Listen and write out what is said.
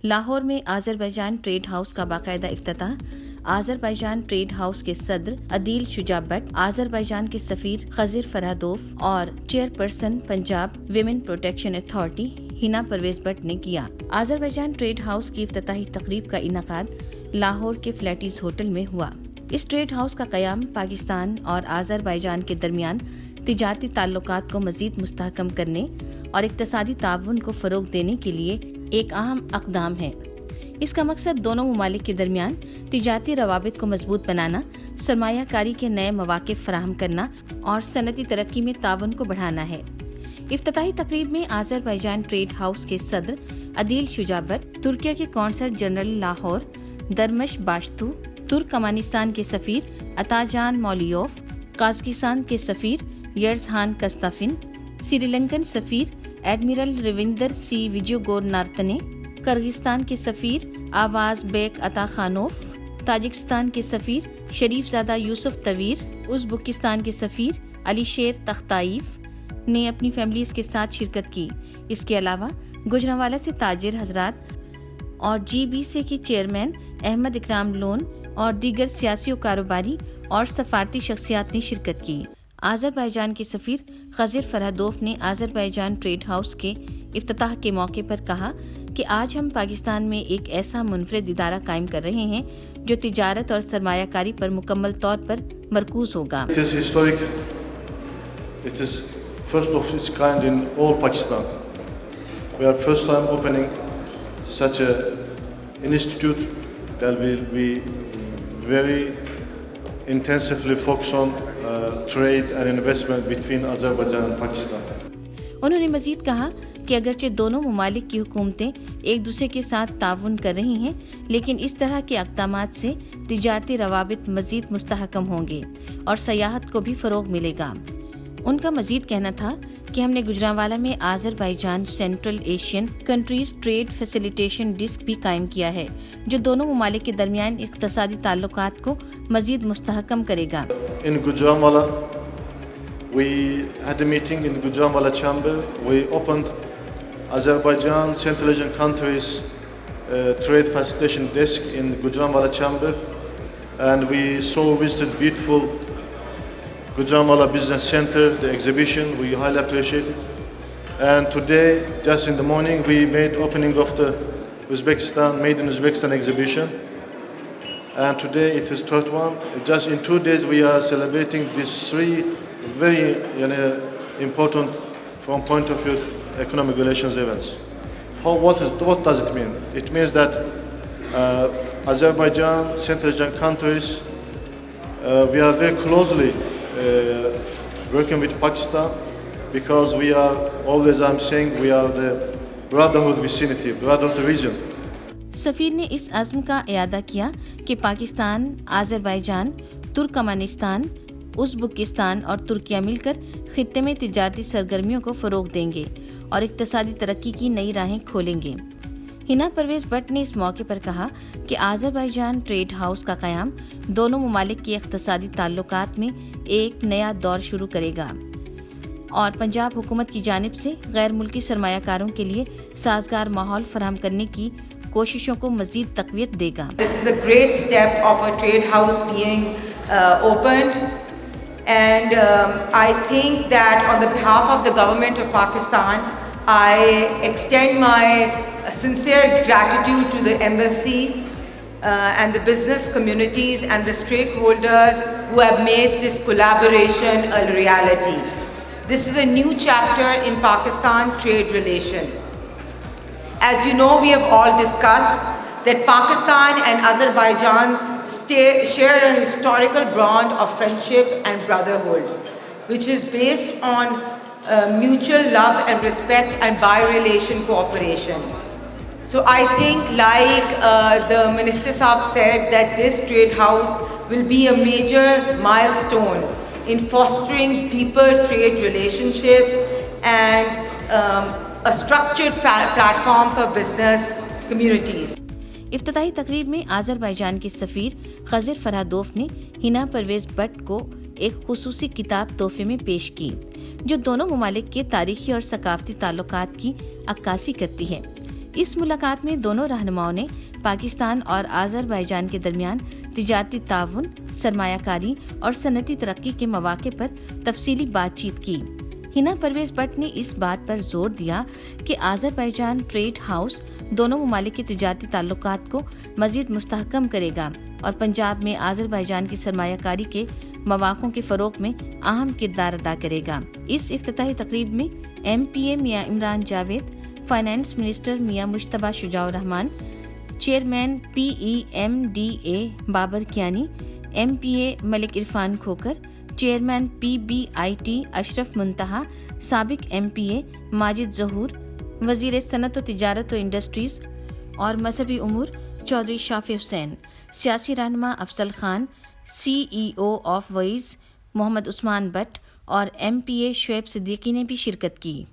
لاہور میں Azerbaijan trade house کا باقاعدہ افتتاح۔ آذربائیجان ٹریڈ ہاؤس کے صدر عدیل شجاع بٹ، آذربائیجان کے سفیر خضر فرہادوف اور chairperson Punjab women protection authority ہنا پرویز بٹ نے کیا۔ آذربائیجان ٹریڈ ہاؤس کی افتتاحی تقریب کا انعقاد لاہور کے فلیٹیز ہوٹل میں ہوا۔ اس ٹریڈ ہاؤس کا قیام پاکستان اور آذربائیجان کے درمیان تجارتی تعلقات کو مزید مستحکم کرنے اور اقتصادی تعاون کو فروغ دینے کے لیے ایک اہم اقدام ہے۔ اس کا مقصد دونوں ممالک کے درمیان تجارتی روابط کو مضبوط بنانا، سرمایہ کاری کے نئے مواقع فراہم کرنا اور صنعتی ترقی میں تعاون کو بڑھانا ہے۔ افتتاحی تقریب میں آذربائیجان ٹریڈ ہاؤس کے صدر عدیل شجاع بٹ، ترکیہ کے قونصل جنرل لاہور درمش باشتو، ترکمانستان کے سفیر عطا جان مولیوف، قازقستان کے سفیر یرزہان کستافن، سری لنکن سفیر ایڈمرل رویندر سی وجیو گور نارتنے، کرغزستان کے سفیر آواز بیک عطا خانوف، تاجکستان کے سفیر شریف زادہ یوسف تویر، ازبکستان کے سفیر علی شیر تختائیف نے اپنی فیملیز کے ساتھ شرکت کی۔ اس کے علاوہ گوجرانوالہ سے تاجر حضرات اور GBC کی چیئرمین احمد اکرام لون اور دیگر سیاسی و کاروباری اور سفارتی شخصیات نے شرکت کی۔ آذربائیجان کے سفیر خضر فرہادوف نے آذربائیجان ٹریڈ ہاؤس کے افتتاح کے موقع پر کہا کہ آج ہم پاکستان میں ایک ایسا منفرد ادارہ قائم کر رہے ہیں جو تجارت اور سرمایہ کاری پر مکمل طور پر مرکوز ہوگا۔ It is historic. It is first of its kind in all Pakistan. We are first time opening such a institute that will be very intensively focused on trade and investment between Azerbaijan and Pakistan. انہوں نے مزید کہا کہ اگرچہ دونوں ممالک کی حکومتیں ایک دوسرے کے ساتھ تعاون کر رہی ہیں، لیکن اس طرح کے اقدامات سے تجارتی روابط مزید مستحکم ہوں گے اور سیاحت کو بھی فروغ ملے گا۔ ان کا مزید کہنا تھا کہ ہم نے گوجرانوالہ میں Azerbaijan central Asian countries trade facilitation desk بھی قائم کیا ہے، جو دونوں ممالک کے درمیان اقتصادی تعلقات کو مزید مستحکم کرے گا۔ In Gujranwala, we had a meeting in Gujranwala Chamber. We opened Azerbaijan Central Asian countries trade facilitation desk in Gujranwala Chamber, and we visited beautiful Gujranwala Business Center, the exhibition. We highly appreciate it. And today, just in the morning, we made opening of the Made in Uzbekistan exhibition. And today it is third one. Just in 2 days, we are celebrating these three very important from point of view economic relations events. What does it mean? It means that Azerbaijan, Central Asian countries, we are very closely working with Pakistan because we are always, I'm saying, we are the brotherhood vicinity, brotherhood region. سفیر نے اس عزم کا اعادہ کیا کہ Pakistan, Azerbaijan, Turkmenistan, Uzbekistan اور ترکیہ مل کر خطے میں تجارتی سرگرمیوں کو فروغ دیں گے اور اقتصادی ترقی کی نئی راہیں کھولیں گے۔ ہنا پرویز بٹ نے اس موقع پر کہا کہ آذربائیجان ٹریڈ ہاؤس کا قیام دونوں ممالک کے اقتصادی تعلقات میں ایک نیا دور شروع کرے گا اور پنجاب حکومت کی جانب سے غیر ملکی سرمایہ کاروں کے لیے سازگار ماحول فراہم کرنے کی کوششوں کو مزید تقویت دے گا۔ This is a great step of a trade house being opened, and I think that on the behalf of the government of Pakistan, I extend my sincere gratitude to the embassy and the business communities and the stakeholders who have made this collaboration a reality. This is a new chapter in Pakistan trade relation. As you know, we have all discussed that Pakistan and Azerbaijan share a historical bond of friendship and brotherhood, which is based on mutual love and respect and bi-relation cooperation. So I think, like the Minister Saab said, that this trade house will be a major milestone in fostering deeper trade relationship and a structured platform for business communities. افتتاحی تقریب میں آذربائیجان کے سفیر خضر Farhadov نے ہنا Pervez but کو ایک خصوصی کتاب تحفے میں پیش کی جو دونوں ممالک کے تاریخی اور ثقافتی تعلقات کی عکاسی کرتی ہے۔ اس ملاقات میں دونوں رہنماؤں نے پاکستان اور آذربائیجان کے درمیان تجارتی تعاون، سرمایہ کاری اور صنعتی ترقی کے مواقع پر تفصیلی بات چیت کی۔ ہنا پرویز بٹ نے اس بات پر زور دیا کہ آذربائیجان ٹریڈ ہاؤس دونوں ممالک کے تجارتی تعلقات کو مزید مستحکم کرے گا اور پنجاب میں آذربائیجان کی سرمایہ کاری کے مواقع کے فروغ میں اہم کردار ادا کرے گا۔ اس افتتاحی تقریب میں MPA میاں Imran Javed, finance minister Mian Mujtaba Shuja ur-Rehman, chairman PEMDA Babar Kiyani, MPA Malik Irfan Khokhar, chairman PBIT Ashraf Muntaha, سابق MPA ماجد ظہور، وزیر صنعت و تجارت و انڈسٹریز اور مذہبی امور چودھری شافی حسین، سیاسی رہنما افضل خان، CEO آف وائز محمد عثمان بٹ اور MPA شعیب صدیقی نے بھی شرکت کی۔